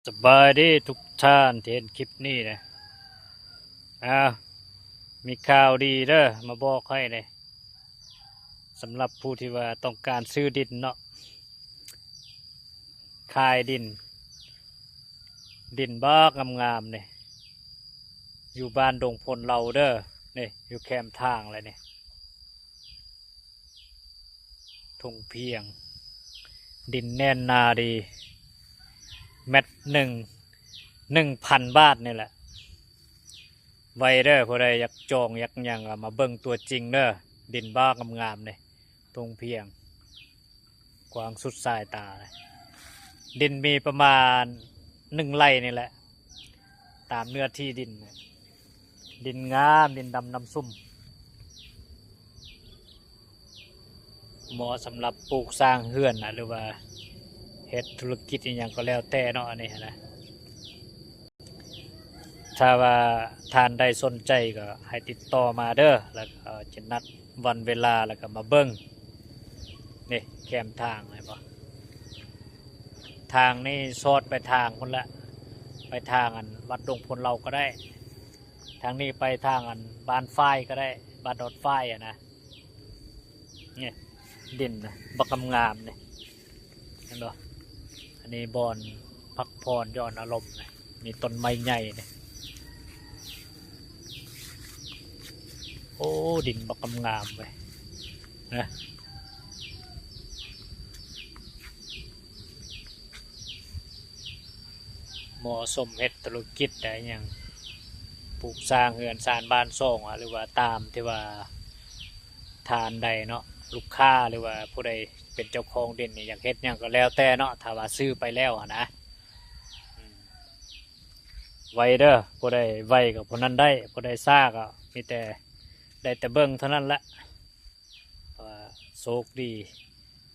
สบายดีทุกท่านที่เห็นคลิปนี้นะมีข่าวดีเด้อมาบอกให้เลยสำหรับผู้ที่ว่าต้องการซื้อดินเนาะขายดินบ้างามๆเนี่ยอยู่บ้านดงพลเราเด้อเนี่ยอยู่แคมทางเลยเนี่ยทงเพียงดินแน่นนาดีเม็ด1,000 บาทนี่แหละไวเด้อผู้ใดอยากจองอยากหยังมาเบิ่งตัวจริงเด้อดินบ้างามๆเนี่ยทงเพียงกว้างสุดสายตาเลยดินมีประมาณ1 ไร่นี่แหละตามเนื้อที่ดินดินงามดินดำน้ำซุ่มเหมาะสำหรับปลูกสร้างเฮือนหรือว่าเฮ็ดธุรกิจอย่างก็แล้วแต่เนาะอันนี้นะถ้าว่าทานได้สนใจก็ให้ติดต่อมาเด้อแล้วก็จะนัดวันเวลาแล้วก็มาเบิ้งนี่แคมทางเลยปะทางนี่ซอดไปทางคนละไปทางวัดดงพลเราก็ได้ทางนี้ไปทางบ้านฝ้ายก็ได้บ้านดอดฝ้ายนะเนี่ยดินนะบักงามเนี่ยเห็นปะอันนี้บอนพักพรย้อนอารมณ์นะมีต้นไม้ใหญ่เนี่ยโอ้ดินบักงามไปนะเหมาะสมเฮ็ดธุรกิจได้อย่างปลูกสร้างเฮือนสร้างบ้านซ่องหรือว่าตามที่ว่าทานใดเนาะลูกค้าหรือว่าผู้ใดเป็นเจ้าของดินนี่อยากเฮ็ดอย่างก็แล้วแต่เนาะถ้าว่าซื้อไปแล้วนะไวเด้อผู้ใดไวกับผู้นั้นได้ผู้ใดซ่าก็มีแต่ได้แต่เบิ่งเท่านั้นแหละว่าโชคดี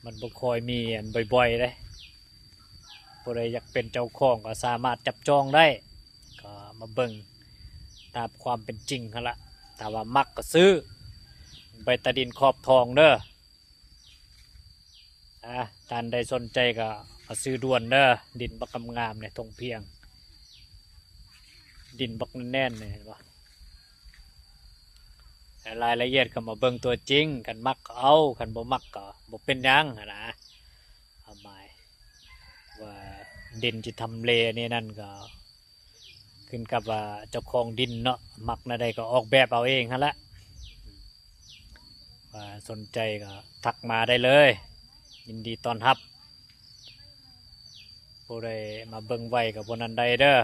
มันบ่ค่อยมีบ่อยๆเลยผู้ใดอยากเป็นเจ้าของก็สามารถจับจองได้ก็มาเบิ่งตามความเป็นจริงกันละแต่ว่ามักก็ซื้อใบตะดินขอบทองเด้อท่านใดสนใจก็มาซื้อด่วนเด้อดินบักงามเนี่ยทงเพียงดินบักแน่นเนี่ยเห็นปะรายละเอียดก็มาเบิ่งตัวจริงกันมักเอากันบ่มักก็บ่เป็นยังนะเอาหมายว่าดินที่ทำเลนี่นั่นก็ขึ้นกับว่าเจ้าของดินเนาะมักนะใดก็ออกแบบเอาเองฮะละว่าสนใจก็ทักมาได้เลยยินดีต้อนรับผู้ใดมาเบิ่งไว้กับผู้นั้นใดเด้อ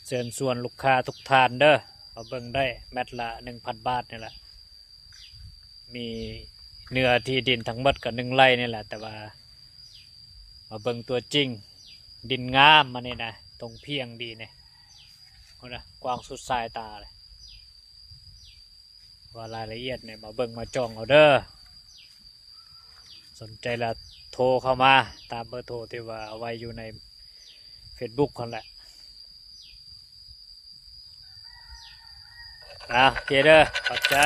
เชิญชวนลูกค้าทุกท่านเด้อมาเบิ่งได้แมตละ1,000 บาทนี่แหละมีเนื้อที่ดินทั้งหมดกับ1 ไร่นี่แหละแต่ว่ามาเบิ่งตัวจริงดินงามมาเนี่ยนะตรงเพียงดีเนี่ยนะกว้างสุดสายตาเลยว่ารายละเอียดเนี่ยมาเบิ่งมาจองเอาเด้อสนใจแล้วโทรเข้ามาตามเบอร์โทรที่ว่าเอาไว้อยู่ใน Facebook คนแหละโอเคเด้อขอบใจ